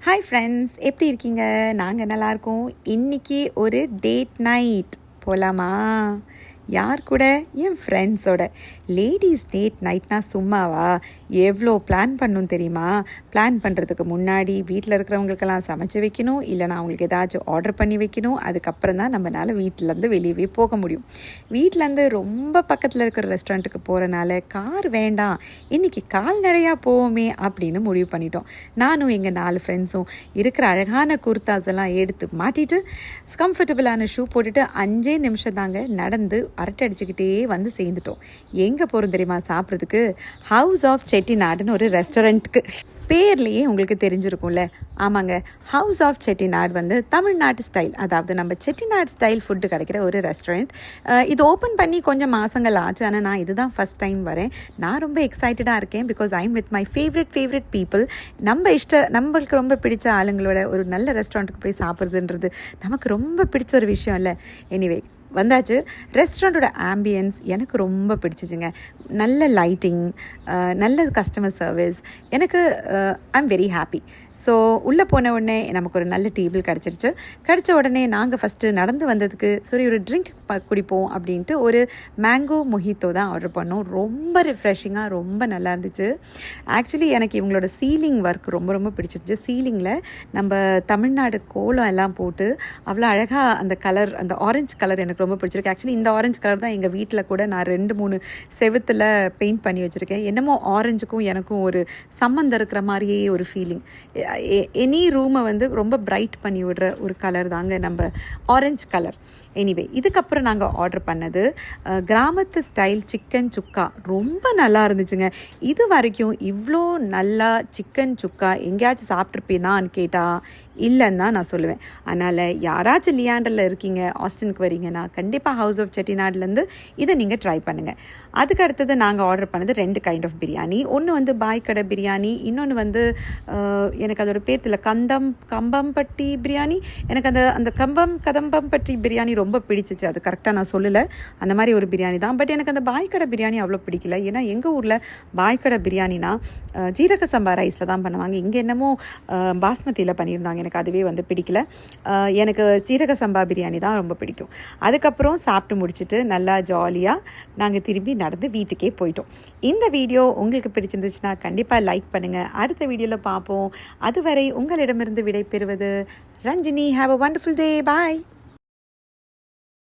Hi friends, எப்படி இருக்கீங்க? நாங்கள் நல்லாயிருக்கோம். இன்றைக்கி ஒரு டேட் நைட் போகலாமா? யார் கூட? என் ஃப்ரெண்ட்ஸோட. லேடிஸ் டேட் நைட்னா சும்மாவா? எவ்வளோ பிளான் பண்ணணும் தெரியுமா? பிளான் பண்ணுறதுக்கு முன்னாடி வீட்டில் இருக்கிறவங்களுக்கெல்லாம் சமைச்சு வைக்கணும், இல்லைனா அவங்களுக்கு ஏதாச்சும் ஆர்டர் பண்ணி வைக்கணும். அதுக்கப்புறம் தான் நம்மளால் வீட்டிலேருந்து வெளியவே போக முடியும். வீட்டிலேருந்து ரொம்ப பக்கத்தில் இருக்கிற ரெஸ்டாரண்ட்டுக்கு போகிறனால கார் வேண்டாம், இன்றைக்கி கால்நடையாக போவோமே அப்படின்னு முடிவு பண்ணிட்டோம். நானும் எங்கள் 4 ஃப்ரெண்ட்ஸும் இருக்கிற அழகான குர்தாஸ் எல்லாம் எடுத்து மாட்டிட்டு கம்ஃபர்டபுளான ஷூ போட்டுட்டு 5 நிமிஷம் தாங்க நடந்து அரட்டை அடிச்சுக்கிட்டே வந்து சேர்ந்துட்டோம். எங்கே போகிறோம் தெரியுமா சாப்பிட்றதுக்கு? ஹவுஸ் ஆஃப் செட்டிநாடுன்னு ஒரு ரெஸ்டாரண்ட்டுக்கு. பேர்லேயே உங்களுக்கு தெரிஞ்சிருக்கும்ல. ஆமாங்க, ஹவுஸ் ஆஃப் செட்டிநாடு வந்து தமிழ்நாட்டு ஸ்டைல், அதாவது நம்ம செட்டிநாடு ஸ்டைல் ஃபுட்டு கிடைக்கிற ஒரு ரெஸ்டாரண்ட். இது ஓப்பன் பண்ணி கொஞ்சம் மாதங்கள் ஆச்சு. ஆனால் நான் இதுதான் ஃபஸ்ட் டைம் வரேன். நான் ரொம்ப எக்ஸைட்டடாக இருக்கேன். Because I am with my favourite people. நம்மளுக்கு ரொம்ப பிடிச்ச ஆளுங்களோட ஒரு நல்ல ரெஸ்டாரண்ட்டுக்கு போய் சாப்பிட்றதுன்றது நமக்கு ரொம்ப பிடிச்ச ஒரு விஷயம் இல்லை. எனிவே வந்தாச்சு. ரெஸ்டாரண்ட்டோட ஆம்பியன்ஸ் எனக்கு ரொம்ப பிடிச்சிச்சுங்க. நல்ல லைட்டிங், நல்ல கஸ்டமர் சர்வீஸ். எனக்கு I am very happy. So உள்ளே போன உடனே நமக்கு ஒரு நல்ல டேபிள் கிடச்சிருச்சு. கிடச்ச உடனே நாங்கள் ஃபஸ்ட்டு நடந்து வந்ததுக்கு சரி ஒரு ட்ரிங்க் குடிப்போம் அப்படின்ட்டு ஒரு மேங்கோ மொஹித்தோ தான் ஆர்டர் பண்ணோம். ரொம்ப ரிஃப்ரெஷிங்காக, ரொம்ப நல்லா இருந்துச்சு. ஆக்சுவலி எனக்கு இவங்களோட சீலிங் ஒர்க் ரொம்ப பிடிச்சிருச்சு. சீலிங்கில் நம்ம தமிழ்நாடு கோலம் எல்லாம் போட்டு அவ்வளோ அழகாக அந்த கலர், அந்த ஆரஞ்சு கலர் எனக்கு ரொம்ப பிடிச்சிருக்கு. ஆக்சுவலி இந்த ஆரஞ்சு கலர் தான் எங்கள் வீட்டில் கூட நான் 2-3 செவுத்தில் பெயிண்ட் பண்ணி வச்சுருக்கேன். என்னமோ ஆரஞ்சுக்கும் எனக்கும் ஒரு சம்மந்தம் இருக்கிற மாதிரியே ஒரு ஃபீலிங். எனி ரூமை வந்து ரொம்ப பிரைட் பண்ணி விடுற ஒரு கலர் தாங்க நம்ம ஆரஞ்சு கலர். எனிவே இதுக்கப்புறம் நாங்கள் ஆர்டர் பண்ணது கிராமத்து ஸ்டைல் சிக்கன் சுக்கா. ரொம்ப நல்லா இருந்துச்சுங்க. இது வரைக்கும் இவ்வளோ நல்லா சிக்கன் சுக்கா எங்கேயாச்சும் சாப்பிட்ருப்பேனான்னு கேட்டால் இல்லைன்னு தான் நான் சொல்லுவேன். அதனால் யாராச்சும் லியாண்டரில் இருக்கீங்க, ஆஸ்டினுக்கு வரீங்கன்னா கண்டிப்பாக ஹவுஸ் ஆஃப் செட்டிநாடுலேருந்து இதை நீங்கள் ட்ரை பண்ணுங்கள். அதுக்கு அடுத்தது நாங்கள் ஆர்டர் பண்ணது 2 கைண்ட் ஆஃப் பிரியாணி. ஒன்று வந்து பாய் கடை பிரியாணி, இன்னொன்று வந்து எனக்கு அதோட பேர்த்தில் கம்பம்பட்டி பிரியாணி. எனக்கு அந்த கதம்பம்பட்டி பிரியாணி ரொம்ப பிடிச்சிச்சு. அது கரெக்டாக நான் சொல்லலை, அந்த மாதிரி ஒரு பிரியாணி தான். பட் எனக்கு அந்த பாய் கடை பிரியாணி அவ்வளோ பிடிக்கல. ஏன்னா எங்கள் ஊரில் பாய் கடை பிரியாணினா ஜீரக சம்பா ரைஸில் தான் பண்ணுவாங்க. இங்கே என்னமோ பாஸ்மதியில் பண்ணியிருந்தாங்க. எனக்கு அதுவே வந்து பிடிக்கல. எனக்கு சீரக சம்பா பிரியாணி தான் ரொம்ப பிடிக்கும். அதுக்கப்புறம் சாப்பிட்டு முடிச்சுட்டு நல்லா ஜாலியாக நாங்கள் திரும்பி நடந்து வீட்டுக்கே போயிட்டோம். இந்த வீடியோ உங்களுக்கு பிடிச்சிருந்துச்சுன்னா கண்டிப்பாக லைக் பண்ணுங்கள். அடுத்த வீடியோவில் பார்ப்போம். அதுவரை உங்களிடமிருந்து விடை பெறுவது Ranjini. Have a wonderful day. Bye.